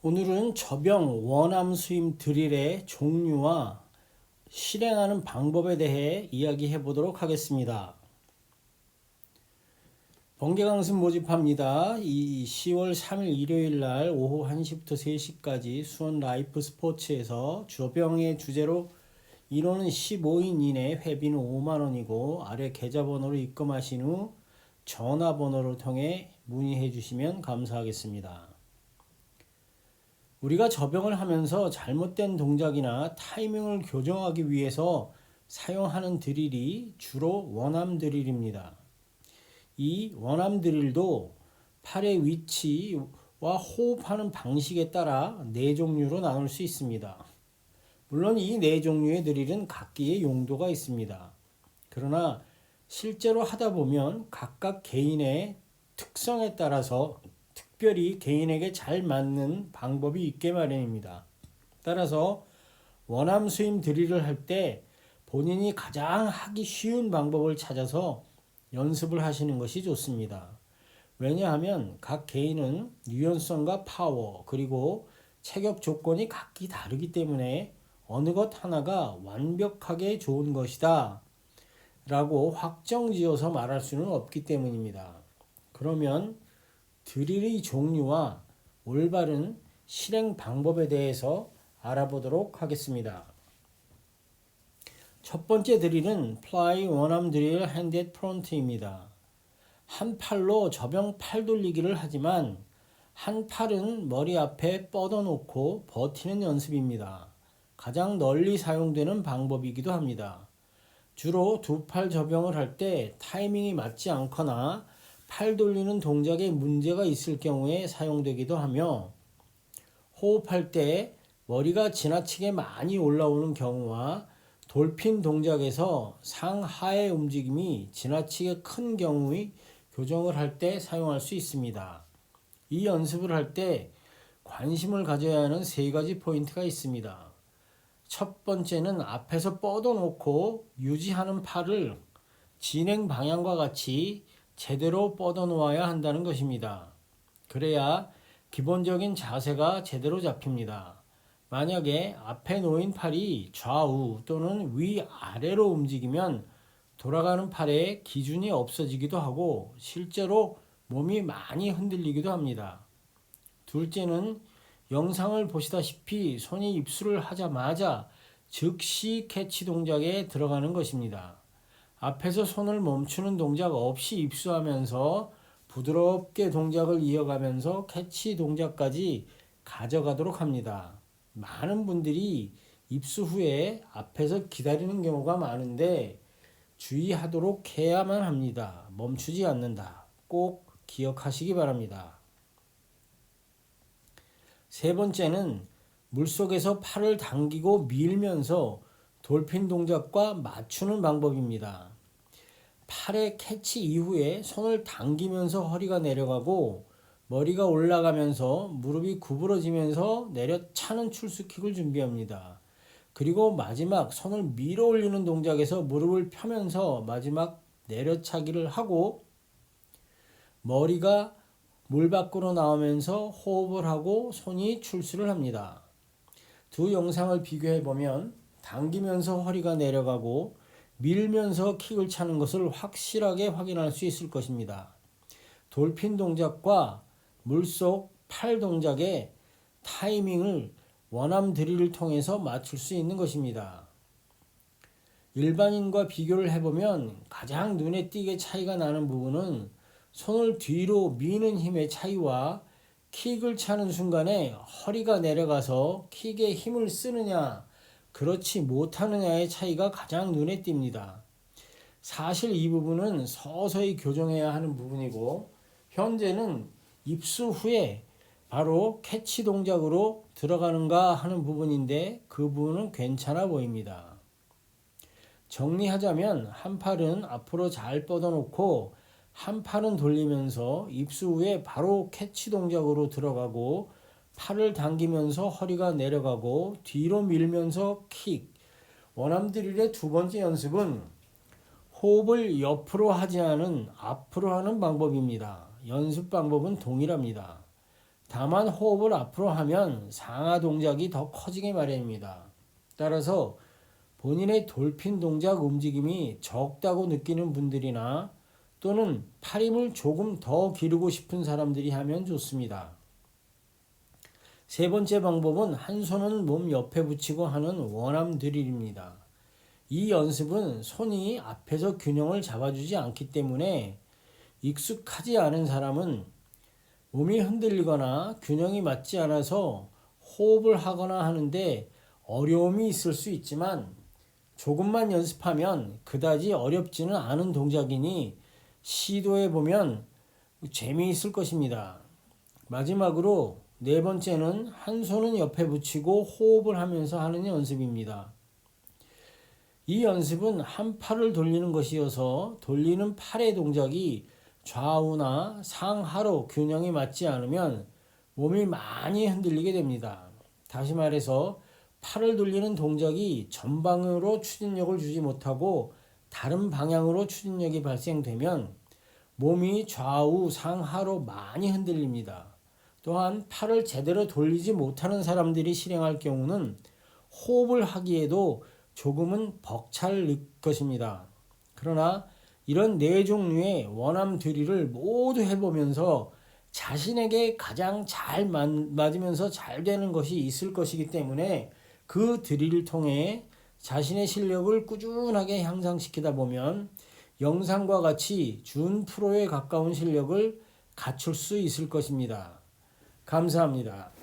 오늘은 저병 원암 수임 드릴의 종류와 실행하는 방법에 대해 이야기해 보도록 하겠습니다. 번개 강습 모집합니다. 이 10월 3일 일요일 날 오후 1시부터 3시까지 수원 라이프 스포츠에서 저병의 주제로 인원은 15인 이내, 회비는 5만 원이고 아래 계좌번호로 입금하신 후 전화번호를 통해 문의해 주시면 감사하겠습니다. 우리가 접영을 하면서 잘못된 동작이나 타이밍을 교정하기 위해서 사용하는 드릴이 주로 원암 드릴입니다. 이 원암 드릴도 팔의 위치와 호흡하는 방식에 따라 4종류로 나눌 수 있습니다. 물론 이 4종류의 드릴은 각기의 용도가 있습니다. 그러나 실제로 하다 보면 각각 개인의 특성에 따라서 특별히 개인에게 잘 맞는 방법이 있게 마련입니다. 따라서 원암 수임 드릴을 할 때 본인이 가장 하기 쉬운 방법을 찾아서 연습을 하시는 것이 좋습니다. 왜냐하면 각 개인은 유연성과 파워 그리고 체격 조건이 각기 다르기 때문에 어느 것 하나가 완벽하게 좋은 것이다 라고 확정지어서 말할 수는 없기 때문입니다. 그러면 드릴의 종류와 올바른 실행 방법에 대해서 알아보도록 하겠습니다. 첫 번째 드릴은 플라이 원암 드릴 핸드 프론트입니다. 한 팔로 저병 팔 돌리기를 하지만 한 팔은 머리 앞에 뻗어놓고 버티는 연습입니다. 가장 널리 사용되는 방법이기도 합니다. 주로 두 팔 저병을 할 때 타이밍이 맞지 않거나 팔 돌리는 동작에 문제가 있을 경우에 사용되기도 하며 호흡할 때 머리가 지나치게 많이 올라오는 경우와 돌핀 동작에서 상하의 움직임이 지나치게 큰 경우의 교정을 할 때 사용할 수 있습니다. 이 연습을 할 때 관심을 가져야 하는 3가지 포인트가 있습니다. 첫 번째는 앞에서 뻗어놓고 유지하는 팔을 진행 방향과 같이 제대로 뻗어 놓아야 한다는 것입니다. 그래야 기본적인 자세가 제대로 잡힙니다. 만약에 앞에 놓인 팔이 좌우 또는 위아래로 움직이면 돌아가는 팔에 기준이 없어지기도 하고 실제로 몸이 많이 흔들리기도 합니다. 둘째는 영상을 보시다시피 손이 입술을 하자마자 즉시 캐치 동작에 들어가는 것입니다. 앞에서 손을 멈추는 동작 없이 입수하면서 부드럽게 동작을 이어가면서 캐치 동작까지 가져가도록 합니다. 많은 분들이 입수 후에 앞에서 기다리는 경우가 많은데 주의하도록 해야만 합니다. 멈추지 않는다. 꼭 기억하시기 바랍니다. 세 번째는 물속에서 팔을 당기고 밀면서 돌핀 동작과 맞추는 방법입니다. 팔의 캐치 이후에 손을 당기면서 허리가 내려가고 머리가 올라가면서 무릎이 구부러지면서 내려차는 출수킥을 준비합니다. 그리고 마지막 손을 밀어 올리는 동작에서 무릎을 펴면서 마지막 내려차기를 하고 머리가 물 밖으로 나오면서 호흡을 하고 손이 출수를 합니다. 두 영상을 비교해 보면 당기면서 허리가 내려가고 밀면서 킥을 차는 것을 확실하게 확인할 수 있을 것입니다. 돌핀 동작과 물속 팔 동작의 타이밍을 원암 드릴을 통해서 맞출 수 있는 것입니다. 일반인과 비교를 해보면 가장 눈에 띄게 차이가 나는 부분은 손을 뒤로 미는 힘의 차이와 킥을 차는 순간에 허리가 내려가서 킥에 힘을 쓰느냐 그렇지 못하느냐의 차이가 가장 눈에 띕니다. 사실 이 부분은 서서히 교정해야 하는 부분이고 현재는 입수 후에 바로 캐치 동작으로 들어가는가 하는 부분인데 그 부분은 괜찮아 보입니다. 정리하자면 한 팔은 앞으로 잘 뻗어놓고 한 팔은 돌리면서 입수 후에 바로 캐치 동작으로 들어가고 팔을 당기면서 허리가 내려가고 뒤로 밀면서 킥. 원암 드릴의 두 번째 연습은 호흡을 옆으로 하지 않은 앞으로 하는 방법입니다. 연습 방법은 동일합니다. 다만 호흡을 앞으로 하면 상하 동작이 더 커지게 마련입니다. 따라서 본인의 돌핀 동작 움직임이 적다고 느끼는 분들이나 또는 팔 힘을 조금 더 기르고 싶은 사람들이 하면 좋습니다. 세 번째 방법은 한 손은 몸 옆에 붙이고 하는 원암 드릴입니다. 이 연습은 손이 앞에서 균형을 잡아주지 않기 때문에 익숙하지 않은 사람은 몸이 흔들리거나 균형이 맞지 않아서 호흡을 하거나 하는데 어려움이 있을 수 있지만 조금만 연습하면 그다지 어렵지는 않은 동작이니 시도해 보면 재미있을 것입니다. 마지막으로 네 번째는 한 손은 옆에 붙이고 호흡을 하면서 하는 연습입니다. 이 연습은 한 팔을 돌리는 것이어서 돌리는 팔의 동작이 좌우나 상하로 균형이 맞지 않으면 몸이 많이 흔들리게 됩니다. 다시 말해서 팔을 돌리는 동작이 전방으로 추진력을 주지 못하고 다른 방향으로 추진력이 발생되면 몸이 좌우 상하로 많이 흔들립니다. 또한 팔을 제대로 돌리지 못하는 사람들이 실행할 경우는 호흡을 하기에도 조금은 벅찰 것입니다. 그러나 이런 네 종류의 원암 드릴을 모두 해보면서 자신에게 가장 잘 맞으면서 잘 되는 것이 있을 것이기 때문에 그 드릴을 통해 자신의 실력을 꾸준하게 향상시키다 보면 영상과 같이 준 프로에 가까운 실력을 갖출 수 있을 것입니다. 감사합니다.